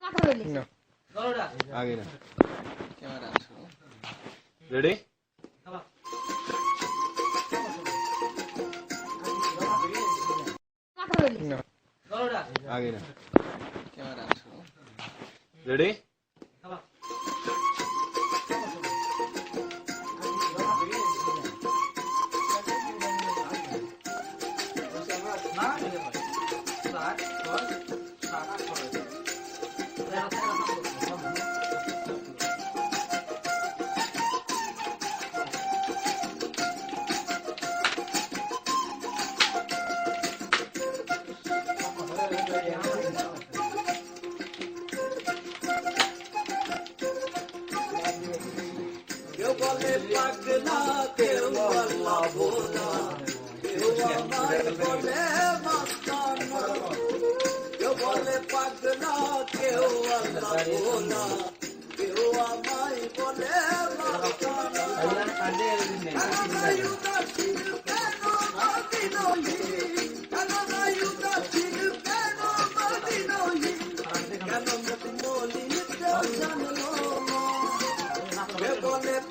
No. आगे ना camera ready No. आगे ना कैमरा रेडी পাগলা কেউ আল্লাহ ভোলা কেউ আমায় বলে মাস্তানা কেউ বলে পাগলা কেউ আল্লাহ ভোলা কেউ আমায় বলে মাস্তানা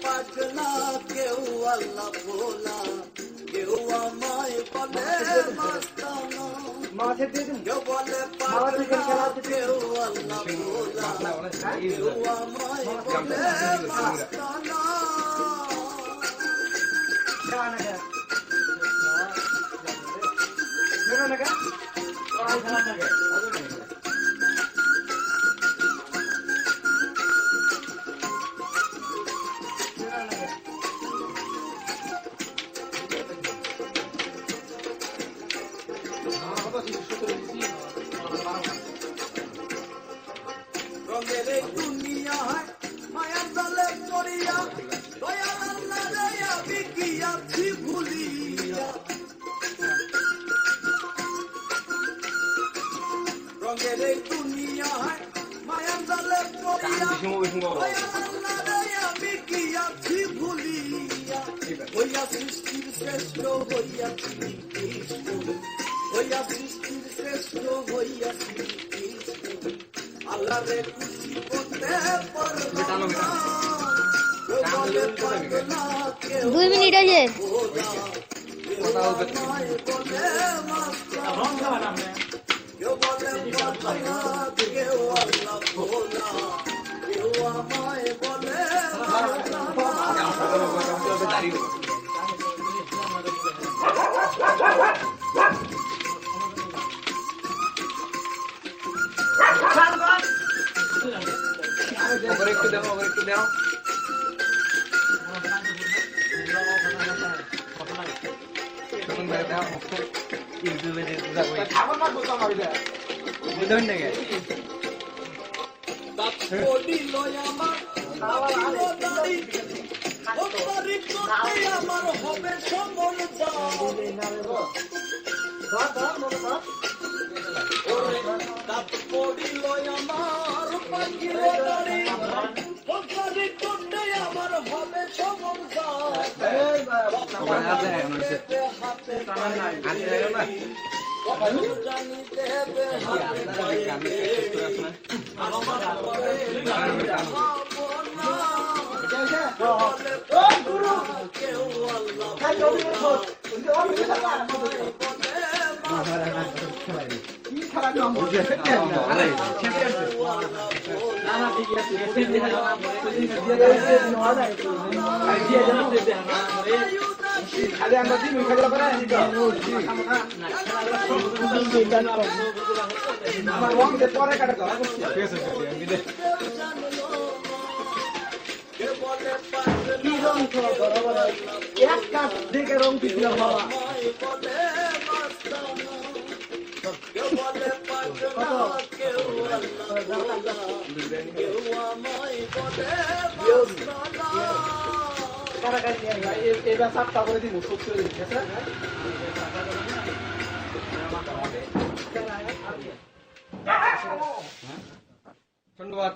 পাগলা কেউ আল্লাহ ভোলা কেউ আমায় বলে মাস্তানা কেউ বলে পাগলা কেউ আল্লাহ ভোলা কেউ আমায় বলে মাস্তানা রঙের দুনিয়া মায়ার দলে পড়িয়া দয়াল আল্লাহ রে আমি কি আছি ভুলিয়া রঙের দুনিয়া মায়ার দলে পড়িয়া দয়াল আল্লাহ রে আমি কি আছি ভুলিয়া হইয়া সৃষ্টির শ্রেষ্ঠ হইয়া কৃষ্ণ হইয়া সৃষ্টির শ্রেষ্ঠ হইয়া আল্লাহ রে খুশি করতে পারলাম না 2 মিনিট আছে ওভার একটু দাও ইউটিউবে দিতে যাবো খাবার না বলতাম আমি দা বুঝলেন না কে বাপ কোডি লয় আমার খাওয়া দাড়ি ওপারি করতে আমার হবে সমন ওরে বাপ কোডি লয় আমার পাখি দাড়ি ওপারি করতে আমার হবে সমন খালি আমরা দিন খাইলা করে আমার রং দে পরে কাটা দাও ঠিক আছে আমি দে কি রং করো বরাবর এক কাপ দেখে রং দিছিলাম বাবা এবার সাতটা করে দিব সব করে দিচ্ছি ধন্যবাদ।